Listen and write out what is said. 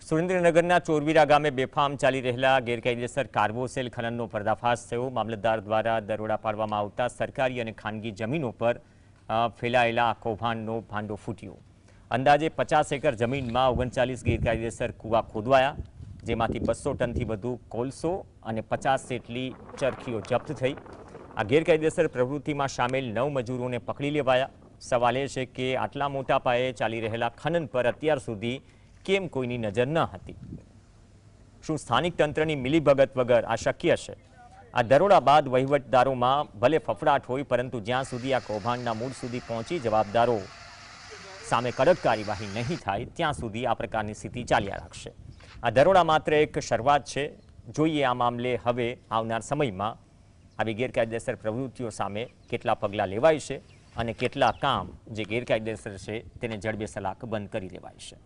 સુરેન્દ્રનગરના ચોરવીરા ગામે બેફામ ચાલી રહેલા ગેરકાયદેસર કાર્બોસેલ ખનનનો પર્દાફાશ થયો। મામલતદાર દ્વારા દરોડા પાડવામાં આવતા સરકારી અને ખાનગી જમીનો પર ફેલાયેલા કૌભાંડનો ભાંડો ફૂટ્યો। અંદાજે 50 એકર જમીનમાં 39 ગેરકાયદેસર કૂવા ખોદવાયા, જેમાંથી 200 ટનથી વધુ કોલસો અને 50 જેટલી ચરખીઓ જપ્ત થઈ। આ ગેરકાયદેસર પ્રવૃત્તિમાં સામેલ 9 મજૂરોને પકડી લેવાયા। સવાલ એ છે કે આટલા મોટા પાયે ચાલી રહેલા ખનન પર અત્યાર સુધી કેમ કોઈની નજર ન હતી? શું સ્થાનિક તંત્રની મિલીભગત વગર આ શક્ય છે? આ દરોડા બાદ વહીવટદારોમાં ભલે ફફડાટ હોય, પરંતુ જ્યાં સુધી આ કૌભાંડના મૂળ સુધી પહોંચી જવાબદારો સામે કડક કાર્યવાહી નહીં થાય ત્યાં સુધી આ પ્રકારની સ્થિતિ ચાલ્યા રાખશે। આ દરોડા માત્ર એક શરૂઆત છે। જોઈએ આ મામલે હવે આવનાર સમયમાં આવી ગેરકાયદેસર પ્રવૃત્તિઓ સામે કેટલા પગલાં લેવાય છે અને કેટલા કામ જે ગેરકાયદેસર છે તેને જડબે સલાક બંધ કરી દેવાય છે।